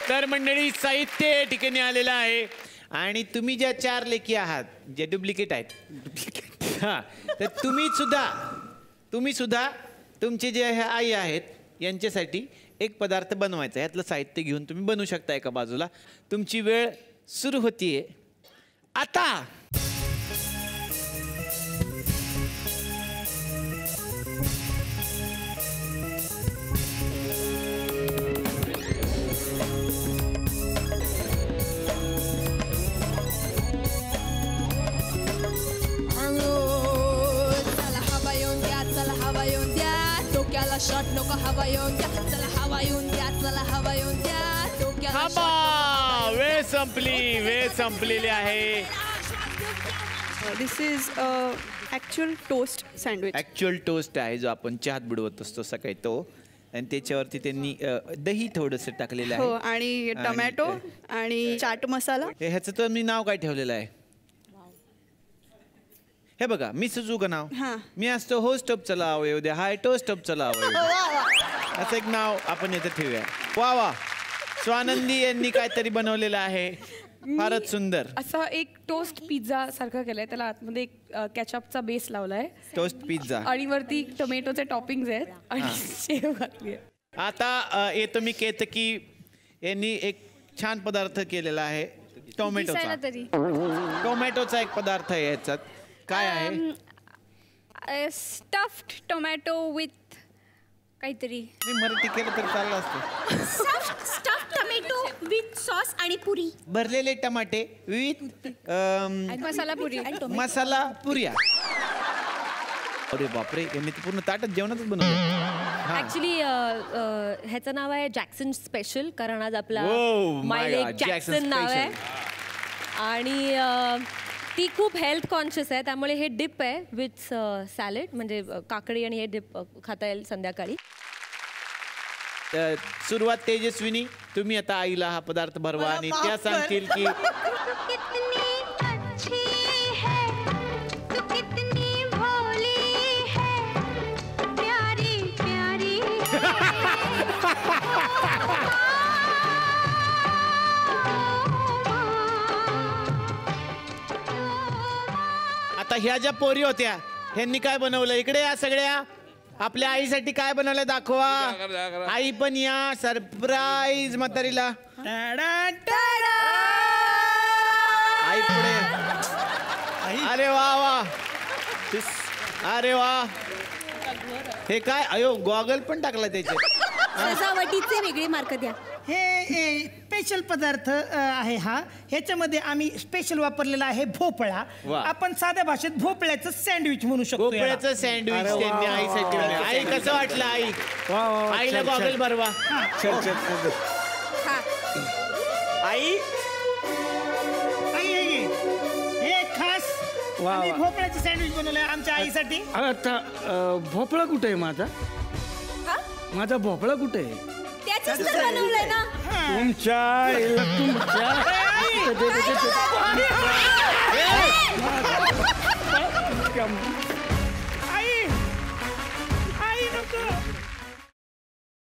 तर मंडळी साहित्य या ठिकाणी आलेलं आहे आणि तुम्ही ज्या 4 लेकी आहात जे डुप्लिकेट आहेत हां तर तुम्ही सुद्धा तुमचे जे आई आहेत यांच्यासाठी एक पदार्थ बनवायचा आहे. यातलं साहित्य घेऊन तुम्ही बनवू शकता एका बाजूला. तुमची वेळ सुरू होतीये आता. शॉट नको हवा येऊन द्या चला हवा येऊन द्या चला हवा येऊन द्या डोक्याला वेळ संपलेली आहे. This is actual toast sandwich. Actual toast आहे जो आपण चहात बुडवत असतो सकाळी तो आणि त्याच्यावरती त्यांनी दही थोडंसं टाकलेलं आहे. हो आणि टोमॅटो आणि चाट मसाला. ह्याचं तर मी नाव काय ठेवलेलं आहे हे बघा. मी सुचू का नाव? मी असतो हो स्टॉप चलाव येऊ द्या हाय टो स्टॉप चलाव असं एक नाव आपण इथं ठेवूया. वा वा स्वानंदी यांनी काहीतरी बनवलेलं आहे फारच सुंदर. असा एक टोस्ट पिझ्झा सारखा केलाय. त्याला आतमध्ये एक केचपचा बेस लावलाय. टोस्ट पिझ्झा आणि वरती टोमॅटोचे टॉपिंग्स आहेत आणि शेव घातली आहे. आता येतो मी केतकी यांनी एक छान पदार्थ केलेला आहे टोमॅटोचा. टोमॅटोचा एक पदार्थ आहे याच्यात. काय आहे? स्टफ्ड टोमॅटो विथ काहीतरी. मी मराठी केलं तर चाललं असतं. स्टफ्ड टोमॅटो विथ सॉस आणि पुरी. भरलेले टमाटे विथ मसाला पुरी. मसाला पुऱ्या. अरे बापरे यांनी तर पूर्ण ताटात जेवणातच बनवलं. ऍक्च्युली ह्याचं नाव आहे जॅक्सन स्पेशल कारण आज आपला माय जॅक्सन नाव आहे आणि ती खूप हेल्थ कॉन्शियस आहे त्यामुळे हे डिप आहे विथ सॅलड म्हणजे काकडी आणि हे डिप खाता येईल संध्याकाळी. सुरुवात तेजस्विनी तुम्ही आता आईला हा पदार्थ भरवा आणि त्या सांगतील की आता ह्या ज्या पोरी होत्या ह्यांनी काय बनवलं इकडे या सगळ्या. आपल्या आईसाठी काय बनवलं दाखवा. आई पण या सरप्राईज म्हातारीला. आई पुढे. अरे वा वा अरे वा हे काय अयो गॉगल पण टाकला त्याचे. सजावटीचे वेगळे मार्क द्या. हे स्पेशल पदार्थ आहे हा. ह्याच्यामध्ये आम्ही स्पेशल वापरलेला आहे भोपळा. आपण साध्या भाषेत भोपळ्याचं सँडविच म्हणू शकतो. भोपळ्याचं सँडविच त्यांनी आईसाठी. आई कसं वाटलं आई? आईला गॉगल भरवा. आई हे खास भोपळ्याचं सँडविच बनवलंय आमच्या आईसाठी. आता भोपळा कुठे आहे माझा? माझा भोपळा कुठे आहे? बनवलंय ना तुमच्या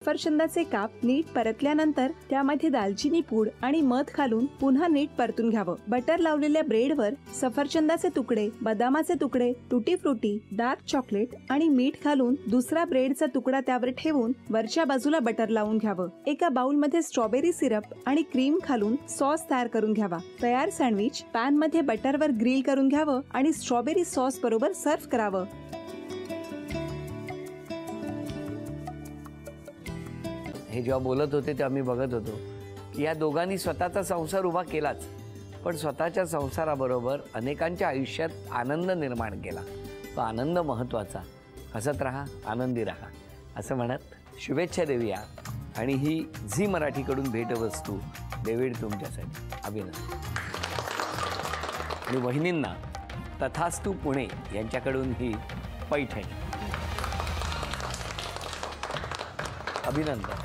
सफरचंदाचे काप नीट परतल्यानंतर त्यामध्ये दालचिनी पूड आणि मध घालून पुन्हा नीट परतून घ्यावं. बटर लावलेल्या ब्रेडवर सफरचंदाचे तुकडे, बदामाचे तुकडे, टुटी फ्रुटी, डार्क चॉकलेट आणि मीठ घालून दुसरा ब्रेडचा तुकडा त्यावर ठेवून वरच्या बाजूला बटर लावून घ्यावं. एका बाउलमध्ये स्ट्रॉबेरी सिरप आणि क्रीम घालून सॉस तयार करून घ्यावा. तयार सँडविच पॅन मध्ये बटरवर ग्रिल करून घ्यावं आणि स्ट्रॉबेरी सॉस बरोबर सर्व्ह करावं. हे जेव्हा बोलत होते तेव्हा मी बघत होतो की या दोघांनी स्वतःचा संसार उभा केलाच पण स्वतःच्या संसाराबरोबर अनेकांच्या आयुष्यात आनंद निर्माण केला. तो आनंद महत्त्वाचा. हसत राहा, आनंदी राहा असं म्हणत शुभेच्छा देऊया. आणि ही झी मराठीकडून भेटवस्तू डेव्हिड तुमच्यासाठी. अभिनंदन. आणि वहिनींना तथास्तू पुणे यांच्याकडून ही पैठणी. अभिनंदन.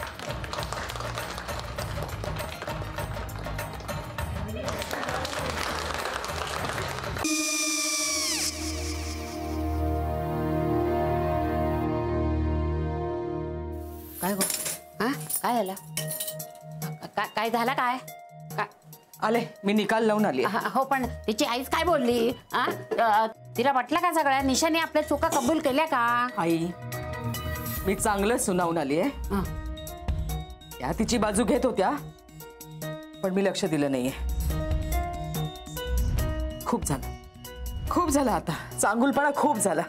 काय गो? हा काय झाला? काय झालं काय आले मी निकाल लावून आली. हो पण तिची आईच काय बोलली? तिला वाटलं का सगळ्या निशाने आपल्या चुका कबूल केल्या का? आई मी चांगलं सुनावून आली आहे. त्या तिची बाजू घेत होत्या पण मी लक्ष दिलं नाहीये. खूप झालं आता. चांगुलपणा खूप झाला.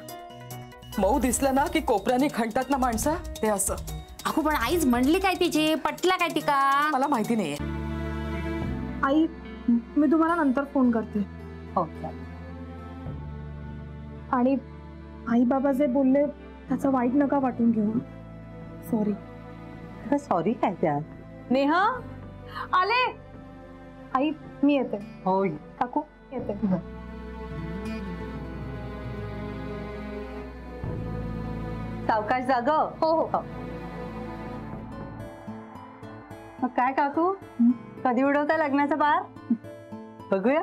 मऊ दिसलं ना की कोपऱ्याने खणतात ना माणसं, ते असं. अगो पण आईच म्हणली काय तिची? पटला काय तिका? मला माहिती नाहीये. आई मी तुम्हाला नंतर फोन करते. हो आणि आई बाबा जे बोलले त्याचं वाईट नका वाटून घेऊ. सॉरी. सॉरी काय त्या? नेहा आले. आई मी येते. होय काकू येते. सावकाश जाग. हो हो. मग काय काकू, कधी उडवता लग्नाचा बार? बघूया.